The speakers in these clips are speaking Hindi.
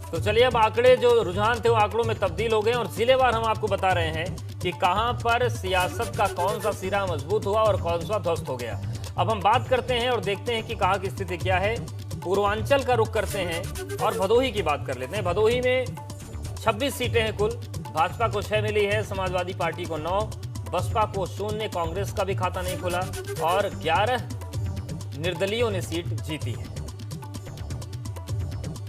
तो चलिए अब आंकड़े जो रुझान थे वो आंकड़ों में तब्दील हो गए और जिलेवार हम आपको बता रहे हैं कि कहां पर सियासत का कौन सा सिरा मजबूत हुआ और कौन सा ध्वस्त हो गया। अब हम बात करते हैं और देखते हैं कि कहां की स्थिति क्या है। पूर्वांचल का रुख करते हैं और भदोही की बात कर लेते हैं। भदोही में 26 सीटें हैं कुल। भाजपा को 6 मिली है, समाजवादी पार्टी को 9, बसपा को 0, कांग्रेस का भी खाता नहीं खुला और 11 निर्दलीयों ने सीट जीती है।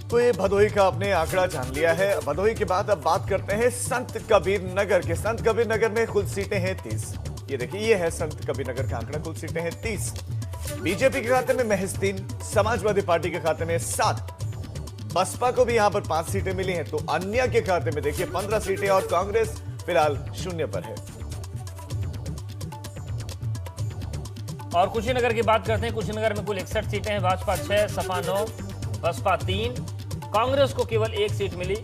तो ये भदोही का आपने आंकड़ा जान लिया है। भदोही के बाद अब बात करते हैं संत कबीर नगर के। संत कबीर नगर में कुल सीटें हैं 30। ये देखिए, ये है संत कबीर नगर का आंकड़ा, कुल सीटें हैं 30। बीजेपी के खाते में महज 3, समाजवादी पार्टी के खाते में 7, बसपा को भी यहां पर 5 सीटें मिली हैं। तो अन्य के खाते में देखिए 15 सीटें और कांग्रेस फिलहाल 0 पर है। और कुशीनगर की बात करते हैं। कुशीनगर में कुल 61 सीटें हैं। भाजपा 6, सपा 9, बसपा 3, कांग्रेस को केवल 1 सीट मिली।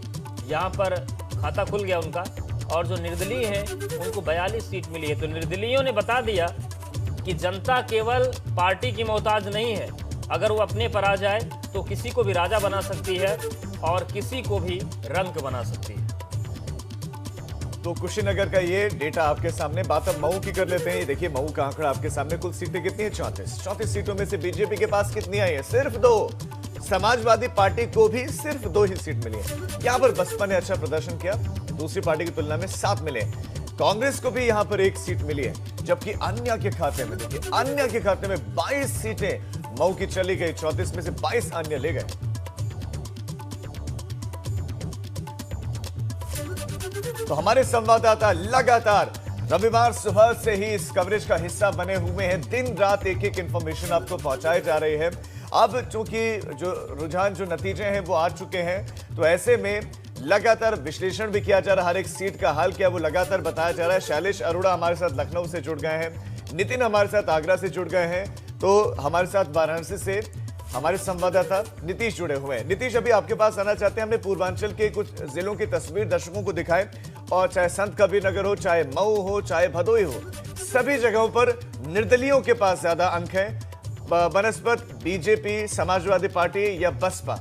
यहां पर खाता खुल गया उनका। और जो निर्दलीय हैं उनको 42 सीट मिली है। तो निर्दलीयों ने बता दिया कि जनता केवल पार्टी की मोहताज नहीं है, अगर वो अपने पर आ जाए तो किसी को भी राजा बना सकती है और किसी को भी रंक बना सकती है। तो कुशीनगर का ये डेटा आपके सामने। बात अब मऊ की कर लेते हैं। ये देखिए, मऊ का आंकड़ा आपके सामने। कुल सीटें कितनी है? 34 सीटों में से बीजेपी के पास कितनी आई है? सिर्फ 2। समाजवादी पार्टी को भी सिर्फ 2 ही सीट मिली है। यहां पर बसपा ने अच्छा प्रदर्शन किया, दूसरी पार्टी की तुलना में 7 मिले। कांग्रेस को भी यहां पर 1 सीट मिली है, जबकि अन्य के खाते में देखिए, अन्य के खाते में 22 सीटें मऊ की चली गई। 34 में से 22 अन्य ले गए। तो हमारे संवाददाता लगातार रविवार सुबह से ही इस कवरेज का हिस्सा बने हुए हैं। दिन रात एक इंफॉर्मेशन आपको पहुंचाए जा रही है। अब चूंकि जो रुझान, जो नतीजे हैं वो आ चुके हैं, तो ऐसे में लगातार विश्लेषण भी किया जा रहा है। हर एक सीट का हाल क्या वो लगातार बताया जा रहा है। शैलेश अरोड़ा हमारे साथ लखनऊ से जुड़ गए हैं, नितिन हमारे साथ आगरा से जुड़ गए हैं, तो हमारे साथ वाराणसी से हमारे संवाददाता नीतीश जुड़े हुए हैं। नीतीश, अभी आपके पास आना चाहते हैं। हमने पूर्वांचल के कुछ जिलों की तस्वीर दर्शकों को दिखाए, और चाहे संत कबीर नगर हो, चाहे मऊ हो, चाहे भदोही हो, सभी जगहों पर निर्दलीयों के पास ज्यादा अंक है बनस्पत बीजेपी, समाजवादी पार्टी या बसपा।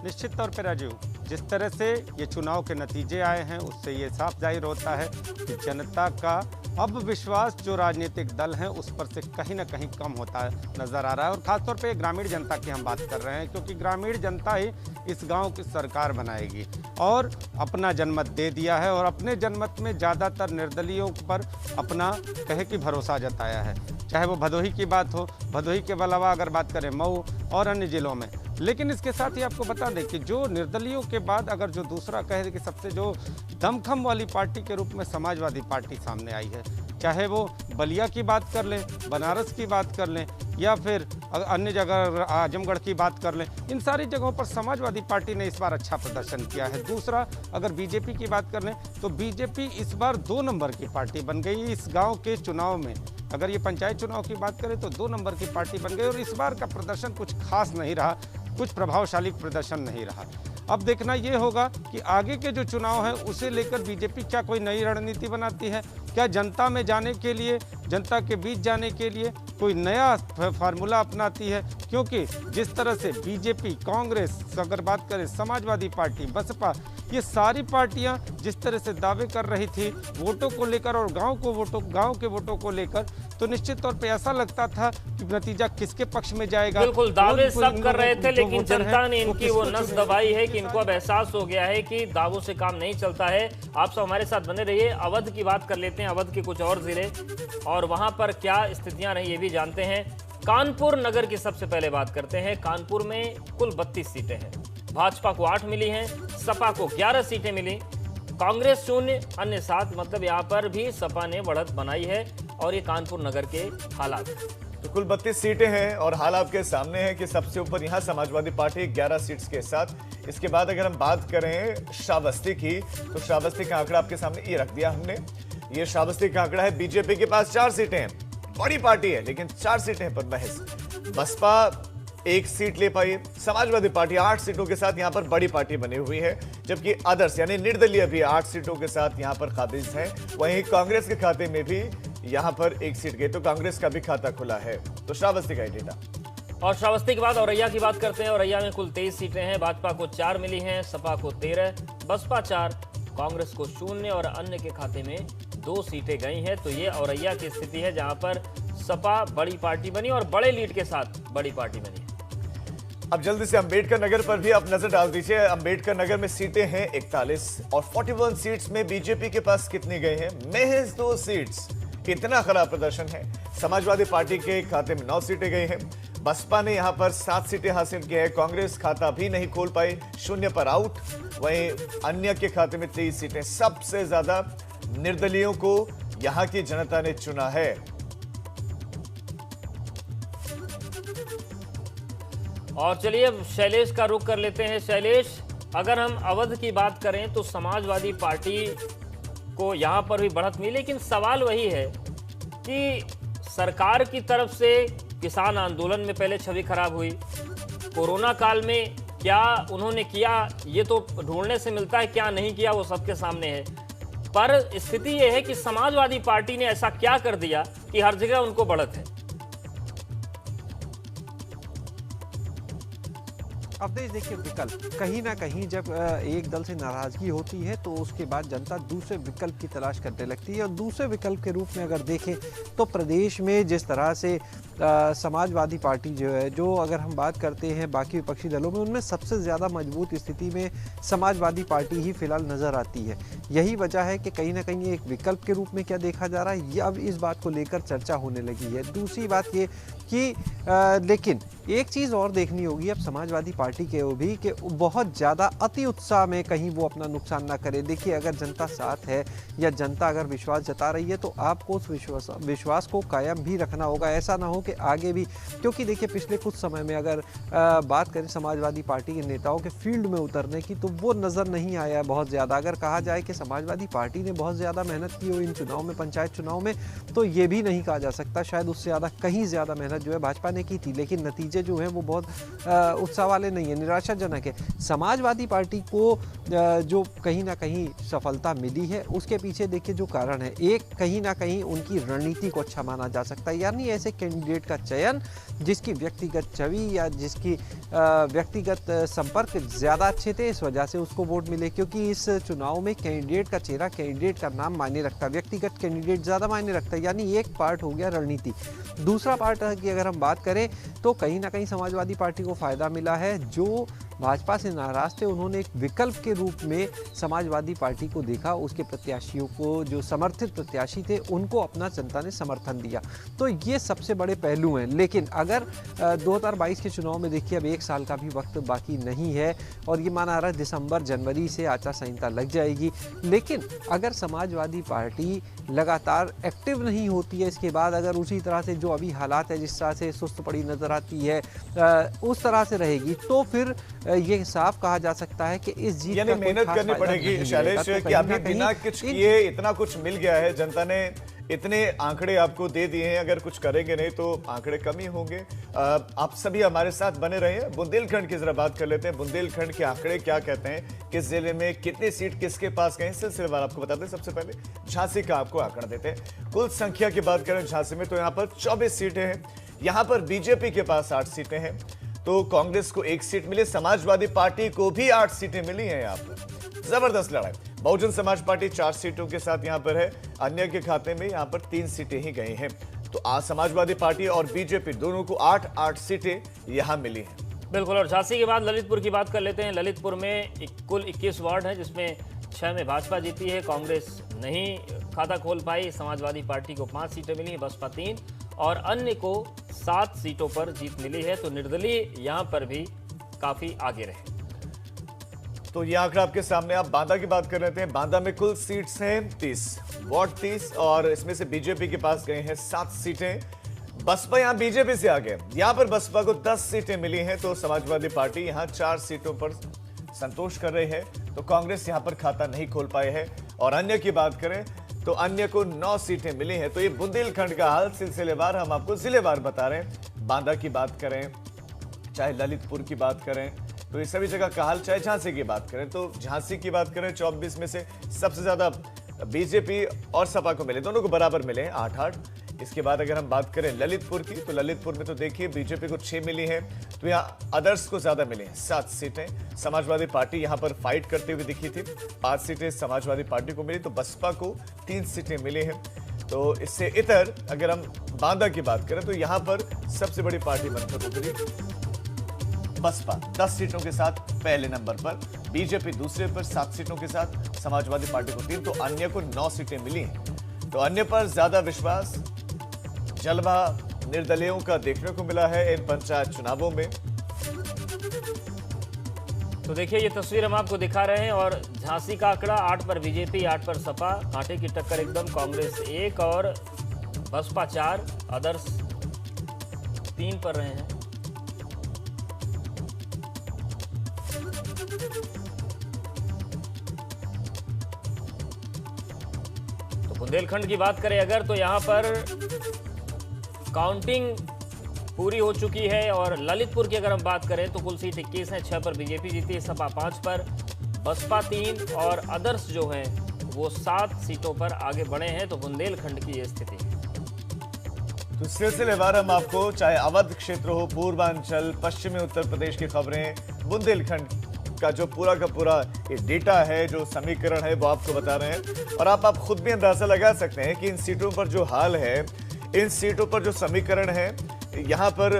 निश्चित तौर पर राजीव, जिस तरह से ये चुनाव के नतीजे आए हैं उससे ये साफ जाहिर होता है कि जनता का अब विश्वास जो राजनीतिक दल हैं उस पर से कहीं ना कहीं कम होता नजर आ रहा है। और खासतौर पे ग्रामीण जनता की हम बात कर रहे हैं, क्योंकि ग्रामीण जनता ही इस गांव की सरकार बनाएगी और अपना जनमत दे दिया है और अपने जनमत में ज़्यादातर निर्दलीयों पर अपना कहे कि भरोसा जताया है। चाहे वो भदोही की बात हो, भदोही के अलावा अगर बात करें मऊ और अन्य जिलों में। लेकिन इसके साथ ही आपको बता दें कि जो निर्दलीयों के बाद अगर जो दूसरा कहे कि सबसे जो दमखम वाली पार्टी के रूप में समाजवादी पार्टी सामने आई है, चाहे वो बलिया की बात कर लें, बनारस की बात कर लें या फिर अन्य जगह आजमगढ़ की बात कर लें, इन सारी जगहों पर समाजवादी पार्टी ने इस बार अच्छा प्रदर्शन किया है। दूसरा, अगर बीजेपी की बात कर लें तो बीजेपी इस बार 2 नंबर की पार्टी बन गई इस गांव के चुनाव में। अगर ये पंचायत चुनाव की बात करें तो 2 नंबर की पार्टी बन गई और इस बार का प्रदर्शन कुछ खास नहीं रहा, कुछ प्रभावशाली प्रदर्शन नहीं रहा। अब देखना ये होगा कि आगे के जो चुनाव है उसे लेकर बीजेपी क्या कोई नई रणनीति बनाती है, क्या जनता में जाने के लिए, जनता के बीच जाने के लिए कोई नया फार्मूला अपनाती है। क्योंकि जिस तरह से बीजेपी, कांग्रेस, अगर बात करें समाजवादी पार्टी, बसपा, ये सारी पार्टियां जिस तरह से दावे कर रही थी वोटों को लेकर और गांव के वोटों को लेकर, तो निश्चित तौर पे ऐसा लगता था कि नतीजा किसके पक्ष में जाएगा। बिल्कुल दावे सब कर रहे थे, लेकिन जनता ने इनकी वो नस दबाई है कि इनको अब एहसास हो गया है कि दावों से काम नहीं चलता है। आप सब हमारे साथ बने रहिए। अवध की बात कर लेते हैं, अवध के कुछ और जिले और वहां पर क्या स्थितियां रही ये भी जानते हैं। कानपुर नगर की सबसे पहले बात करते हैं। कानपुर में कुल 32 सीटें हैं। भाजपा को 8 मिली हैं, सपा को 11 सीटें मिली, कांग्रेस 0, अन्य 7। मतलब यहाँ पर भी सपा ने बढ़त बनाई है। और ये कानपुर नगर के हालात। तो कुल 32 सीटें हैं और हाल आपके सामने है कि सबसे ऊपर यहां समाजवादी पार्टी 11 सीट्स के साथ। इसके बाद अगर हम बात करें श्रावस्ती की, तो श्रावस्ती का आंकड़ा आपके सामने ये रख दिया हमने। ये श्रावस्ती का आंकड़ा है। बीजेपी के पास 4 सीटें हैं, बड़ी पार्टी है लेकिन 4 सीटें पर महज। बसपा 1 सीट ले पाई। समाजवादी पार्टी 8 सीटों के साथ यहां पर बड़ी पार्टी बनी हुई है, जबकि अदर्स यानी निर्दलीय भी 8 सीटों के साथ यहां पर काबिज हैं। वहीं कांग्रेस के खाते में भी यहां पर 1 सीट गई, तो कांग्रेस का भी खाता खुला है। तो श्रावस्ती का डेटा और श्रावस्ती के बाद औरैया की बात करते हैं। औरैया में कुल 23 सीटें हैं। भाजपा को 4 मिली हैं, सपा को 13, बसपा 4, कांग्रेस को 0 और अन्य के खाते में 2 सीटें गई हैं। तो ये औरैया की स्थिति है जहां पर सपा बड़ी पार्टी बनी और बड़े लीड के साथ बड़ी पार्टी बनी है। अब जल्दी से अंबेडकर नगर पर भी आप नजर डाल दीजिए। अंबेडकर नगर में सीटें हैं 41 और 41 सीट्स में बीजेपी के पास कितनी गई हैं? महज 2 सीट्स। इतना खराब प्रदर्शन है। समाजवादी पार्टी के खाते में 9 सीटें गई हैं। बसपा ने यहां पर 7 सीटें हासिल की है। कांग्रेस खाता भी नहीं खोल पाई, 0 पर आउट। वहीं अन्य के खाते में 23 सीटें। सबसे ज्यादा निर्दलियों को यहां की जनता ने चुना है। और चलिए अब शैलेश का रुख कर लेते हैं। शैलेश, अगर हम अवध की बात करें तो समाजवादी पार्टी को यहां पर भी बढ़त मिली, लेकिन सवाल वही है कि सरकार की तरफ से किसान आंदोलन में पहले छवि खराब हुई, कोरोना काल में क्या उन्होंने किया ये तो ढूंढने से मिलता है, क्या नहीं किया वो सबके सामने है। पर स्थिति ये है कि समाजवादी पार्टी ने ऐसा क्या कर दिया कि हर जगह उनको बढ़त है। अवधेश, देखिए विकल्प कहीं ना कहीं जब एक दल से नाराजगी होती है तो उसके बाद जनता दूसरे विकल्प की तलाश करने लगती है। और दूसरे विकल्प के रूप में अगर देखें तो प्रदेश में जिस तरह से समाजवादी पार्टी जो है, जो अगर हम बात करते हैं बाकी विपक्षी दलों में, उनमें सबसे ज़्यादा मजबूत स्थिति में समाजवादी पार्टी ही फिलहाल नज़र आती है। यही वजह है कि कहीं ना कहीं एक विकल्प के रूप में क्या देखा जा रहा है, ये अब इस बात को लेकर चर्चा होने लगी है। दूसरी बात ये कि लेकिन एक चीज़ और देखनी होगी अब समाजवादी पार्टी के वो भी कि बहुत ज़्यादा अति उत्साह में कहीं वो अपना नुकसान ना करे। देखिए, अगर जनता साथ है या जनता अगर विश्वास जता रही है तो आपको उस विश्वास को कायम भी रखना होगा। ऐसा ना हो कि आगे भी, क्योंकि देखिए पिछले कुछ समय में अगर बात करें समाजवादी पार्टी के नेताओं के फील्ड में उतरने की तो वो नज़र नहीं आया है बहुत ज़्यादा। अगर कहा जाए कि समाजवादी पार्टी ने बहुत ज़्यादा मेहनत की हो इन चुनाव में, पंचायत चुनाव में, तो ये भी नहीं कहा जा सकता। शायद उससे ज़्यादा कहीं ज़्यादा मेहनत जो है भाजपा ने की थी, लेकिन नतीजे जो हैं वो बहुत उत्साह वाले नहीं है, निराशाजनक है। समाजवादी पार्टी को जो कहीं ना कहीं सफलता मिली है उसके पीछे देखिए जो कारण है, एक कहीं ना कहीं उनकी रणनीति को अच्छा माना जा सकता है। यानी ऐसे कैंडिडेट का चयन जिसकी व्यक्तिगत छवि या जिसकी व्यक्तिगत संपर्क ज़्यादा अच्छे थे, इस वजह से उसको वोट मिले। क्योंकि इस चुनाव में कैंडिडेट का चेहरा, कैंडिडेट का नाम मायने रखता है, व्यक्तिगत कैंडिडेट ज़्यादा मायने रखता है। यानी एक पार्ट हो गया रणनीति। दूसरा पार्ट की अगर हम बात करें तो कहीं ना कहीं समाजवादी पार्टी को फ़ायदा मिला है। जो भाजपा से नाराज थे उन्होंने एक विकल्प के रूप में समाजवादी पार्टी को देखा, उसके प्रत्याशियों को, जो समर्थित प्रत्याशी थे उनको अपना जनता ने समर्थन दिया। तो ये सबसे बड़े पहलू हैं। लेकिन अगर 2022 के चुनाव में देखिए अब 1 साल का भी वक्त बाकी नहीं है और ये माना रहा है दिसंबर जनवरी से आचार संहिता लग जाएगी। लेकिन अगर समाजवादी पार्टी लगातार एक्टिव नहीं होती है इसके बाद, अगर उसी तरह से जो अभी हालात है जिस तरह से सुस्त पड़ी नजर आती है उस तरह से रहेगी, तो फिर ये साफ कहा जा सकता है कि इस जीत यानी मेहनत करनी पड़ेगी शैलेश कि अभी बिना कुछ किए इतना कुछ मिल गया है। जनता ने इतने आंकड़े आपको दे दिए हैं, अगर कुछ करेंगे नहीं तो आंकड़े कम ही होंगे। आप सभी हमारे साथ बने रहे हैं। बुंदेलखंड की जरा बात कर लेते हैं। बुंदेलखंड के आंकड़े क्या कहते हैं, किस जिले में कितनी सीट किसके पास गए, सिलसिलेवार आपको बताते हैं। सबसे पहले झांसी का आपको आंकड़ा देते हैं। कुल संख्या की बात करें झांसी में तो यहाँ पर 24 सीटें हैं। यहाँ पर बीजेपी के पास 8 सीटें हैं, तो कांग्रेस को 1 सीट मिली, समाजवादी पार्टी को भी 8 सीटें मिली हैं। यहाँ पर जबरदस्त लड़ाई। बहुजन समाज पार्टी 4 सीटों के साथ यहाँ पर है, अन्य के खाते में यहाँ पर 3 सीटें ही गई हैं। तो आज समाजवादी पार्टी और बीजेपी दोनों को 8-8 सीटें यहाँ मिली हैं। बिल्कुल। और झांसी के बाद ललितपुर की बात कर लेते हैं। ललितपुर में कुल 21 वार्ड हैं, जिसमें 6 में भाजपा जीती है, कांग्रेस नहीं खाता खोल पाई, समाजवादी पार्टी को 5 सीटें मिली, बसपा 3 और अन्य को 7 सीटों पर जीत मिली है। तो निर्दलीय यहाँ पर भी काफी आगे रहे। तो ये आंकड़ा आपके सामने। आप बांदा की बात कर रहे थे। बांदा में कुल सीट्स हैं 30, वार्ड 30 और इसमें से बीजेपी के पास गए हैं 7 सीटें। बसपा यहाँ बीजेपी से आगे, यहाँ पर बसपा को 10 सीटें मिली हैं, तो समाजवादी पार्टी यहाँ 4 सीटों पर संतोष कर रही है। तो कांग्रेस यहाँ पर खाता नहीं खोल पाए है। और अन्य की बात करें तो अन्य को 9 सीटें मिली हैं। तो ये बुंदेलखंड का हाल सिलसिलेवार हम आपको जिलेवार बता रहे हैं। बांदा की बात करें, चाहे ललितपुर की बात करें, तो ये सभी जगह का हाल। चाहे झांसी की बात करें तो झांसी की बात करें 24 में से सबसे ज्यादा बीजेपी और सपा को मिले, दोनों को बराबर मिले हैं 8-8। इसके बाद अगर हम बात करें ललितपुर की, तो ललितपुर में तो देखिए बीजेपी को 6 मिली हैं, तो यहाँ अदर्स को ज्यादा मिली हैं 7 सीटें। समाजवादी पार्टी यहाँ पर फाइट करते हुए दिखी थी, 5 सीटें समाजवादी पार्टी को मिली, तो बसपा को 3 सीटें मिली हैं। तो इससे इतर अगर हम बांदा की बात करें तो यहाँ पर सबसे बड़ी पार्टी बनकर उभरी बसपा 10 सीटों के साथ पहले नंबर पर, बीजेपी दूसरे पर 7 सीटों के साथ, समाजवादी पार्टी को 3, तो अन्य को 9 सीटें मिली हैं। तो अन्य पर ज्यादा विश्वास, जलवा निर्दलीयों का देखने को मिला है इन पंचायत चुनावों में। तो देखिए ये तस्वीर हम आपको दिखा रहे हैं और झांसी का आंकड़ा 8 पर बीजेपी, 8 पर सपा, कांटे की टक्कर एकदम, कांग्रेस 1 और बसपा 4, अदर्स 3 पर रहे हैं। तो बुंदेलखंड की बात करें अगर, तो यहां पर काउंटिंग पूरी हो चुकी है और ललितपुर की अगर हम बात करें तो कुल सीट 21 है, 6 पर बीजेपी जीती है, सपा 5 पर, बसपा 3 और अदर्स जो हैं वो 7 सीटों पर आगे बढ़े हैं। तो बुंदेलखंड की ये स्थिति है। तो सिलसिलेवार हम आपको चाहे अवध क्षेत्र हो, पूर्वांचल, पश्चिमी उत्तर प्रदेश की खबरें, बुंदेलखंड का जो पूरा का पूरा ये डेटा है, जो समीकरण है, वो आपको बता रहे हैं। और आप खुद भी अंदाजा लगा सकते हैं कि इन सीटों पर जो हाल है, इन सीटों पर जो समीकरण है, यहाँ पर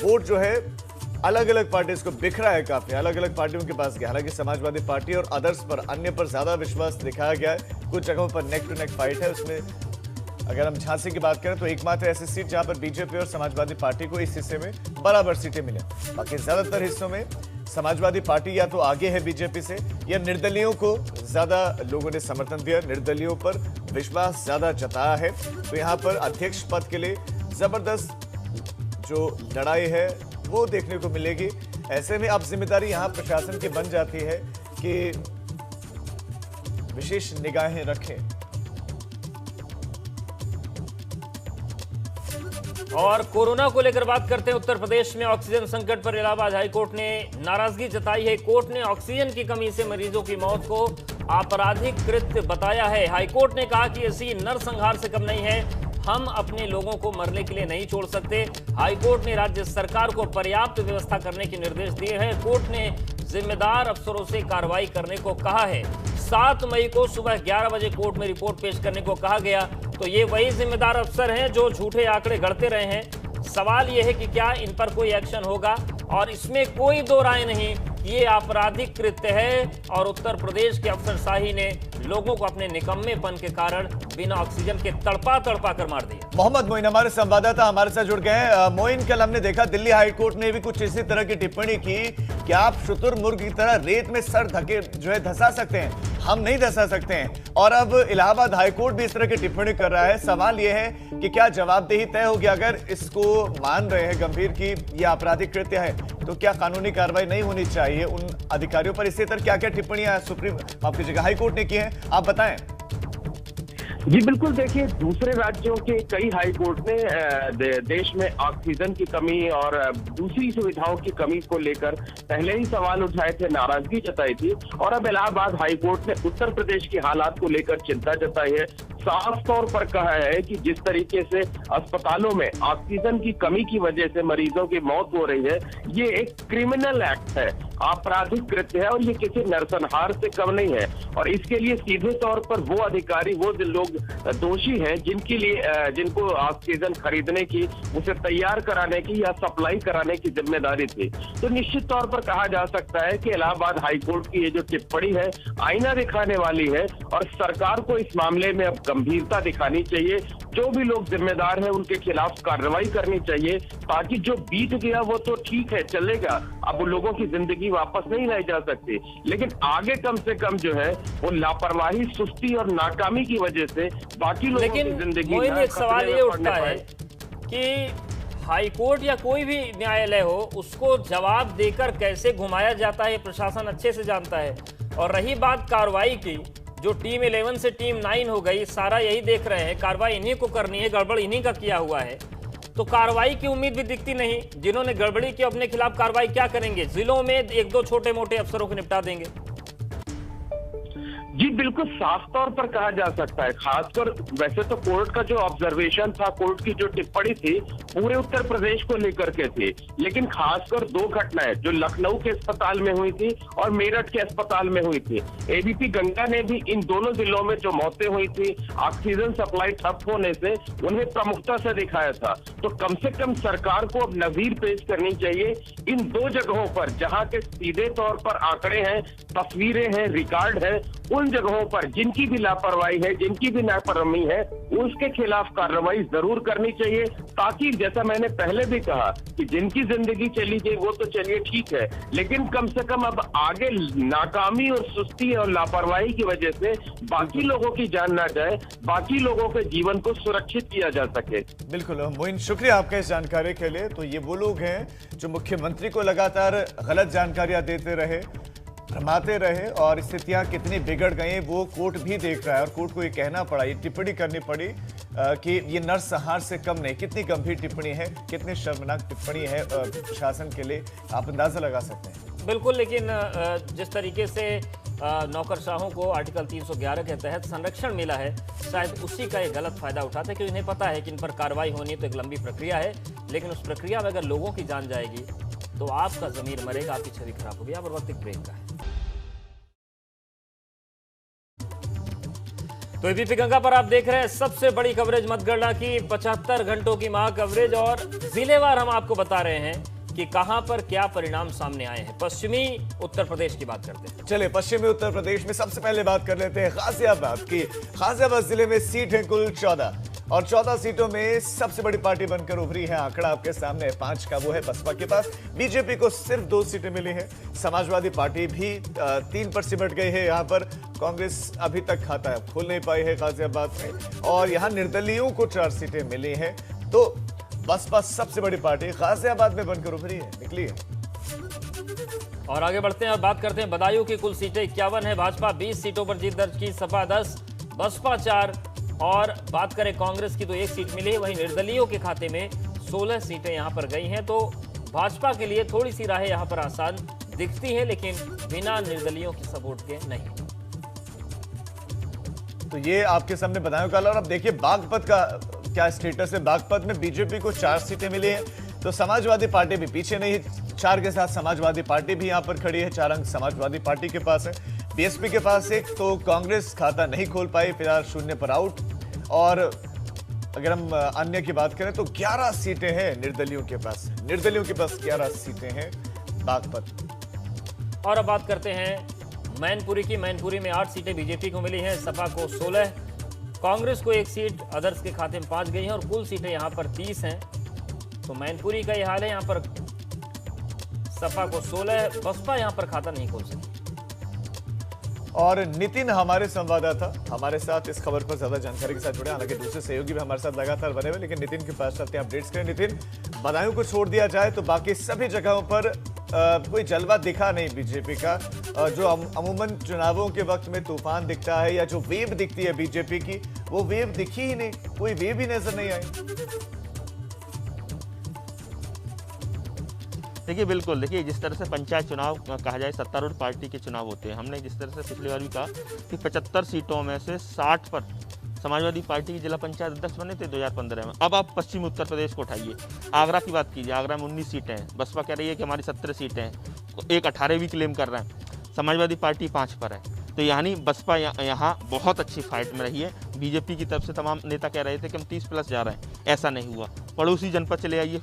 वोट जो है अलग अलग पार्टीज को बिखरा है, काफी अलग अलग पार्टियों के पास गया। हालांकि समाजवादी पार्टी और अदर्स पर, अन्य पर ज्यादा विश्वास दिखाया गया है। कुछ जगहों पर नेक टू नेक फाइट है। उसमें अगर हम झांसी की बात करें तो एकमात्र ऐसी सीट जहां पर बीजेपी और समाजवादी पार्टी को इस हिस्से में बराबर सीटें मिली। बाकी ज्यादातर हिस्सों में समाजवादी पार्टी या तो आगे है बीजेपी से, या निर्दलीयों को ज्यादा लोगों ने समर्थन दिया, निर्दलीयों पर विश्वास ज्यादा जताया है। तो यहाँ पर अध्यक्ष पद के लिए जबरदस्त जो लड़ाई है वो देखने को मिलेगी। ऐसे में अब जिम्मेदारी यहाँ प्रशासन की बन जाती है कि विशेष निगाहें रखें। और कोरोना को लेकर बात करते हैं। उत्तर प्रदेश में ऑक्सीजन संकट पर इलाहाबाद हाईकोर्ट ने नाराजगी जताई है। कोर्ट ने ऑक्सीजन की कमी से मरीजों की मौत को आपराधिक कृत्य बताया है। हाईकोर्ट ने कहा कि ऐसी नरसंहार से कम नहीं है, हम अपने लोगों को मरने के लिए नहीं छोड़ सकते। हाईकोर्ट ने राज्य सरकार को पर्याप्त व्यवस्था करने के निर्देश दिए हैं। कोर्ट ने जिम्मेदार अफसरों से कार्रवाई करने को कहा है। 7 मई को सुबह 11 बजे कोर्ट में रिपोर्ट पेश करने को कहा गया। तो ये वही जिम्मेदार अफसर हैं जो झूठे आंकड़े गढ़ते रहे हैं। सवाल यह है कि क्या इन पर कोई एक्शन होगा, और इसमें कोई दो राय नहीं, ये आपराधिक कृत्य है। और उत्तर प्रदेश के अफसरशाही ने लोगों को अपने निकम्मेपन के कारण बिना ऑक्सीजन के तड़पा तड़पा कर मार दिया। मोहम्मद मोइन हमारे संवाददाता हमारे साथ जुड़ गए हैं। मोइन, कल हमने देखा दिल्ली हाईकोर्ट ने भी कुछ इसी तरह की टिप्पणी की कि आप शुतुरमुर्ग की तरह रेत में सर धके जो है धंसा सकते हैं, हम नहीं धंसा सकते हैं। और अब इलाहाबाद हाईकोर्ट भी इस तरह की टिप्पणी कर रहा है। सवाल यह है कि क्या जवाबदेही तय होगी? अगर इसको मान रहे हैं गंभीर की यह आपराधिक कृत्य है, तो क्या कानूनी कार्रवाई नहीं होनी चाहिए उन अधिकारियों पर? इसी तरह क्या क्या टिप्पणियां सुप्रीम आपकी जगह हाईकोर्ट ने की हैं, आप बताएं। जी बिल्कुल, देखिए दूसरे राज्यों के कई हाई कोर्ट ने देश में ऑक्सीजन की कमी और दूसरी सुविधाओं की कमी को लेकर पहले ही सवाल उठाए थे, नाराजगी जताई थी। और अब इलाहाबाद हाई कोर्ट ने उत्तर प्रदेश की हालात को लेकर चिंता जताई है। साफ तौर पर कहा है कि जिस तरीके से अस्पतालों में ऑक्सीजन की कमी की वजह से मरीजों की मौत हो रही है, ये एक क्रिमिनल एक्ट है, आपराधिक कृत्य है, और ये किसी नरसंहार से कम नहीं है। और इसके लिए सीधे तौर पर वो अधिकारी, वो लोग दोषी हैं जिनके लिए जिनको ऑक्सीजन खरीदने की, उसे तैयार कराने की या सप्लाई कराने की जिम्मेदारी थी। तो निश्चित तौर पर कहा जा सकता है कि इलाहाबाद हाईकोर्ट की ये जो टिप्पणी है आईना दिखाने वाली है, और सरकार को इस मामले में अब गंभीरता दिखानी चाहिए। जो भी लोग जिम्मेदार हैं उनके खिलाफ कार्रवाई करनी चाहिए, ताकि जो बीत गया वो तो ठीक है, चलेगा, अब लोगों की जिंदगी वापस नहीं लाई जा सकती, लेकिन आगे कम से कम जो है वो लापरवाही, सुस्ती और नाकामी की वजह से बाकी लोगों की जिंदगी लेकिन एक सवाल ये उठता है कि हाईकोर्ट या कोई भी न्यायालय हो, उसको जवाब देकर कैसे घुमाया जाता है प्रशासन अच्छे से जानता है। और रही बात कार्रवाई की, जो टीम 11 से टीम 9 हो गई, सारा यही देख रहे हैं, कार्रवाई इन्हीं को करनी है, गड़बड़ इन्हीं का किया हुआ है, तो कार्रवाई की उम्मीद भी दिखती नहीं। जिन्होंने गड़बड़ी की अपने खिलाफ कार्रवाई क्या करेंगे? जिलों में 1-2 छोटे मोटे अफसरों को निपटा देंगे। जी बिल्कुल साफ तौर पर कहा जा सकता है। खासकर वैसे तो कोर्ट का जो ऑब्जर्वेशन था, कोर्ट की जो टिप्पणी थी, पूरे उत्तर प्रदेश को लेकर के थी, लेकिन खासकर दो घटनाएं जो लखनऊ के अस्पताल में हुई थी और मेरठ के अस्पताल में हुई थी, एबीपी गंगा ने भी इन दोनों जिलों में जो मौतें हुई थी ऑक्सीजन सप्लाई ठप होने से, उन्हें प्रमुखता से दिखाया था। तो कम से कम सरकार को अब नजीर पेश करनी चाहिए इन दो जगहों पर जहां के सीधे तौर पर आंकड़े हैं, तस्वीरें हैं, रिकॉर्ड है, उन जगहों पर जिनकी भी लापरवाही है, जिनकी भी नाफरमानी है, उसके खिलाफ कार्रवाई जरूर करनी चाहिए, ताकि जैसा मैंने पहले भी कहा कि जिनकी जिंदगी चली गई वो तो चलिए ठीक है, लेकिन कम से कम अब आगे नाकामी और सुस्ती और लापरवाही की वजह से बाकी लोगों की जान ना जाए, बाकी लोगों के जीवन को सुरक्षित किया जा सके। बिल्कुल मोइन, शुक्रिया आपका इस जानकारी के लिए। तो ये वो लोग हैं जो मुख्यमंत्री को लगातार गलत जानकारियां देते रहे, भ्रमाते रहे, और स्थितियां कितनी बिगड़ गई वो कोर्ट भी देख रहा है, और कोर्ट को ये कहना पड़ा, ये टिप्पणी करनी पड़ी कि ये नरसंहार से कम नहीं। कितनी गंभीर टिप्पणी है, कितनी शर्मनाक टिप्पणी है प्रशासन के लिए, आप अंदाजा लगा सकते हैं। बिल्कुल, लेकिन जिस तरीके से नौकरशाहों को आर्टिकल 311 के तहत संरक्षण मिला है, शायद उसी का एक गलत फायदा उठाते, क्योंकि इन्हें पता है कि इन पर कार्रवाई होनी तो एक लंबी प्रक्रिया है, लेकिन उस प्रक्रिया में अगर लोगों की जान जाएगी तो आपका जमीर मरेगा, आपकी छवि खराब होगी। यहाँ पर वक्त एक ब्रेक का है। तो एबीपी गंगा पर आप देख रहे हैं सबसे बड़ी कवरेज मतगणना की, 75 घंटों की महा कवरेज, और जिलेवार हम आपको बता रहे हैं कि कहां पर क्या परिणाम सामने आए हैं। पश्चिमी उत्तर प्रदेश की बात करते हैं। चलिए पश्चिमी उत्तर प्रदेश में सबसे पहले बात कर लेते हैं गाजियाबाद की। गाजियाबाद जिले में सीट है कुल 14, और 14 सीटों में सबसे बड़ी पार्टी बनकर उभरी है। आंकड़ा आपके सामने है, 5 का वो है बसपा के पास। बीजेपी को सिर्फ 2 सीटें मिली हैं। समाजवादी पार्टी भी 3 पर सिमट गई है। यहाँ पर कांग्रेस अभी तक खाता खोल नहीं पाई है गाजियाबाद में, और यहाँ निर्दलीयों को 4 सीटें मिली हैं। तो बसपा सबसे बड़ी पार्टी गाजियाबाद में बनकर उभरी है, निकली है। और आगे बढ़ते हैं और बात करते हैं बदायूं की कुल सीटें 51 है। भाजपा 20 सीटों पर जीत दर्ज की, सपा 10, बसपा 4, और बात करें कांग्रेस की तो 1 सीट मिली है। वहीं निर्दलीयों के खाते में 16 सीटें यहां पर गई हैं। तो भाजपा के लिए थोड़ी सी राहें यहां पर आसान दिखती है, लेकिन बिना निर्दलीयों की सपोर्ट के नहीं। तो ये आपके सामने बदायूं का। और अब देखिए बागपत का क्या स्टेटस है। बागपत में बीजेपी को 4 सीटें मिली हैं, तो समाजवादी पार्टी भी पीछे नहीं है। 4 के साथ समाजवादी पार्टी भी यहां पर खड़ी है। 4 अंक समाजवादी पार्टी के पास है, बीएसपी के पास 1। तो कांग्रेस खाता नहीं खोल पाई, फिलहाल 0 पर आउट। और अगर हम अन्य की बात करें तो 11 सीटें हैं निर्दलियों के पास। निर्दलियों के पास 11 सीटें हैं बागपत। और अब बात करते हैं मैनपुरी की। मैनपुरी में 8 सीटें बीजेपी को मिली हैं, सपा को 16, कांग्रेस को 1 सीट, अदर्स के खाते में 5 गई हैं, और कुल सीटें यहां पर 30 हैं। तो मैनपुरी का यह हाल है। यहां पर सपा को 16, बसपा यहां पर खाता नहीं खोल सकी। और नितिन हमारे संवाददाता हमारे साथ इस खबर पर ज्यादा जानकारी के साथ जुड़े, हालांकि दूसरे सहयोगी भी हमारे साथ लगातार बने हुए, लेकिन नितिन के पास चलते हैं, अपडेट्स करें। नितिन, बदायूं को छोड़ दिया जाए तो बाकी सभी जगहों पर कोई जलवा दिखा नहीं बीजेपी का। जो अमूमन चुनावों के वक्त में तूफान दिखता है या जो वेव दिखती है बीजेपी की, वो वेव दिखी ही नहीं, कोई वेव ही नजर नहीं आई। देखिए बिल्कुल, देखिए जिस तरह से पंचायत चुनाव कहा जाए सत्तारूढ़ पार्टी के चुनाव होते हैं, हमने जिस तरह से पिछली बार भी कहा कि 75 सीटों में से 60 पर समाजवादी पार्टी की जिला पंचायत अध्यक्ष बने थे 2015 में। अब आप पश्चिमी उत्तर प्रदेश को उठाइए, आगरा की बात कीजिए, आगरा में 19 सीटें हैं, बसपा कह रही है कि हमारी 17 सीटें हैं, एक 18 भी क्लेम कर रहे हैं, समाजवादी पार्टी 5 पर है। तो यानी बसपा यहाँ बहुत अच्छी फाइट में रही है। बीजेपी की तरफ से तमाम नेता कह रहे थे कि हम 30+ जा रहे हैं, ऐसा नहीं हुआ। पड़ोसी जनपद चले आइए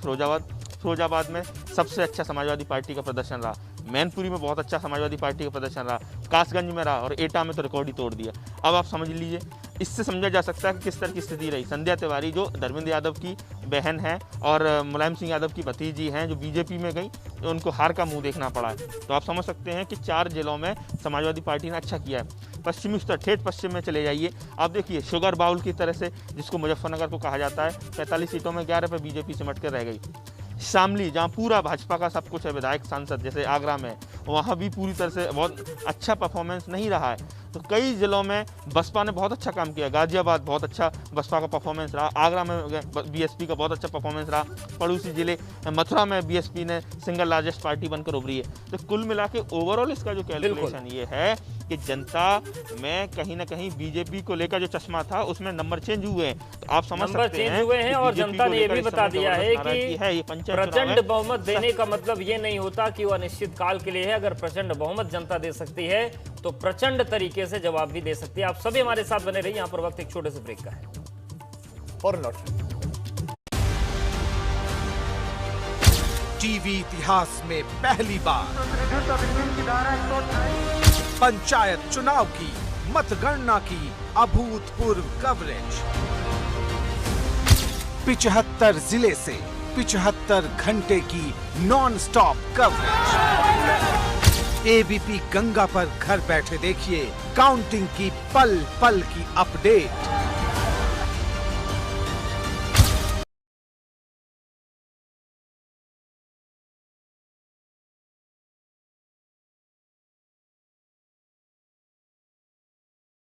फिरोजाबाद में सबसे अच्छा समाजवादी पार्टी का प्रदर्शन रहा, मैनपुरी में बहुत अच्छा समाजवादी पार्टी का प्रदर्शन रहा, कासगंज में रहा, और एटा में तो रिकॉर्ड ही तोड़ दिया। अब आप समझ लीजिए, इससे समझा जा सकता है कि किस तरह की स्थिति रही। संध्या तिवारी जो धर्मेंद्र यादव की बहन है और मुलायम सिंह यादव की भतीजी हैं, जो बीजेपी में गई, तो उनको हार का मुंह देखना पड़ा है। तो आप समझ सकते हैं कि 4 जिलों में समाजवादी पार्टी ने अच्छा किया है। पश्चिमी उत्तर ठेठ पश्चिम में चले जाइए, आप देखिए शुगर बाउल की तरह से जिसको मुजफ्फरनगर को कहा जाता है, 45 सीटों में 11 पर बीजेपी सिमट कर रह गई। शामली जहाँ पूरा भाजपा का सब कुछ है, विधायक सांसद जैसे आगरा में, वहाँ भी पूरी तरह से बहुत अच्छा परफॉर्मेंस नहीं रहा है। तो कई जिलों में बसपा ने बहुत अच्छा काम किया। गाजियाबाद बहुत अच्छा बसपा का परफॉर्मेंस रहा, आगरा में बीएसपी का बहुत अच्छा परफॉर्मेंस रहा, पड़ोसी जिले मथुरा में बीएसपी ने सिंगल लार्जेस्ट पार्टी बनकर उभरी है। तो कुल मिला के ओवरऑल इसका जो कैलकुलेशन ये है कि जनता में कहीं ना कहीं बीजेपी को लेकर जो चश्मा था उसमें नंबर चेंज हुए हैं। तो आप समझ सकते हैं हुए हैं और जनता ने ये भी बता दिया है कि प्रचंड बहुमत देने का मतलब ये नहीं होता कि वो अनिश्चित काल के लिए है। अगर प्रचंड बहुमत जनता दे सकती है तो प्रचंड तरीके से जवाब भी दे सकती है। आप सभी हमारे साथ बने रहिए, यहाँ पर वक्त एक छोटे से ब्रेक का है। टीवी इतिहास में पहली बार पंचायत चुनाव की मतगणना की अभूतपूर्व कवरेज। 75 जिले से 75 घंटे की non stop coverage. ABP Ganga पर घर बैठे देखिए काउंटिंग की पल पल की अपडेट।